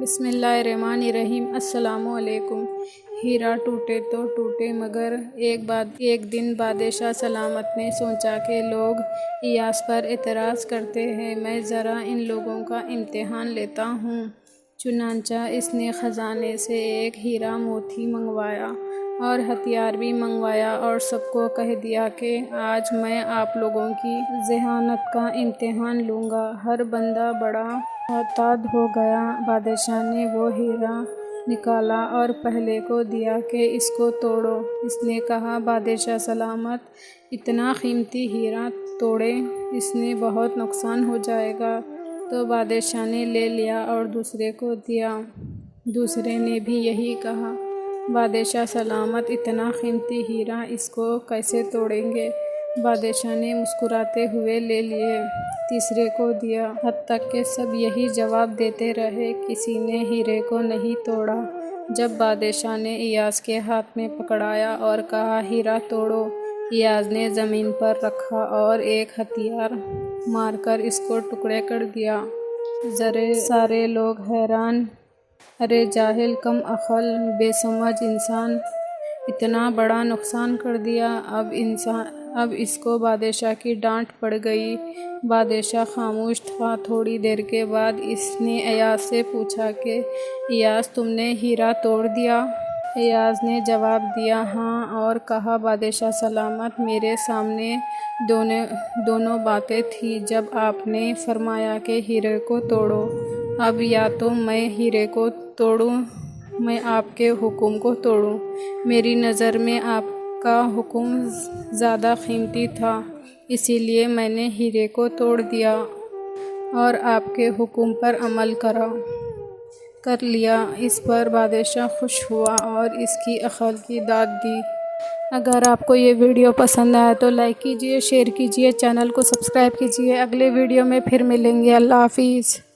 بسم اللہ الرحمن الرحیم۔ السلام علیکم۔ ہیرا ٹوٹے تو ٹوٹے، مگر ایک دن بادشاہ سلامت نے سوچا کہ لوگ ایاز پر اعتراض کرتے ہیں، میں ذرا ان لوگوں کا امتحان لیتا ہوں۔ چنانچہ اس نے خزانے سے ایک ہیرا موتی منگوایا اور ہتھیار بھی منگوایا اور سب کو کہہ دیا کہ آج میں آپ لوگوں کی ذہانت کا امتحان لوں گا۔ ہر بندہ بڑا محتاط ہو گیا۔ بادشاہ نے وہ ہیرا نکالا اور پہلے کو دیا کہ اس کو توڑو۔ اس نے کہا، بادشاہ سلامت، اتنا قیمتی ہیرا توڑیں، اس میں بہت نقصان ہو جائے گا۔ تو بادشاہ نے لے لیا اور دوسرے کو دیا۔ دوسرے نے بھی یہی کہا، بادشاہ سلامت، اتنا قیمتی ہیرا اس کو کیسے توڑیں گے؟ بادشاہ نے مسکراتے ہوئے لے لیے۔ تیسرے کو دیا، حتیٰ کہ سب یہی جواب دیتے رہے، کسی نے ہیرے کو نہیں توڑا۔ جب بادشاہ نے ایاز کے ہاتھ میں پکڑایا اور کہا، ہیرا توڑو، ایاز نے زمین پر رکھا اور ایک ہتھیار مار کر اس کو ٹکڑے کر دیا۔ سارے لوگ حیران، ارے جاہل، کم عقل، بے سمجھ انسان، اتنا بڑا نقصان کر دیا۔ اب اس کو بادشاہ کی ڈانٹ پڑ گئی۔ بادشاہ خاموش تھا۔ تھوڑی دیر کے بعد اس نے ایاز سے پوچھا کہ ایاز، تم نے ہیرا توڑ دیا؟ ایاز نے جواب دیا، ہاں، اور کہا، بادشاہ سلامت، میرے سامنے دونوں باتیں تھیں۔ جب آپ نے فرمایا کہ ہیرے کو توڑو، اب یا تو میں ہیرے کو توڑوں، میں آپ کے حکم کو توڑوں۔ میری نظر میں آپ کا حکم زیادہ قیمتی تھا، اسی لیے میں نے ہیرے کو توڑ دیا اور آپ کے حکم پر عمل کر لیا۔ اس پر بادشاہ خوش ہوا اور اس کی عقل کی داد دی۔ اگر آپ کو یہ ویڈیو پسند آئے تو لائک کیجیے، شیئر کیجیے، چینل کو سبسکرائب کیجیے۔ اگلے ویڈیو میں پھر ملیں گے۔ اللہ حافظ۔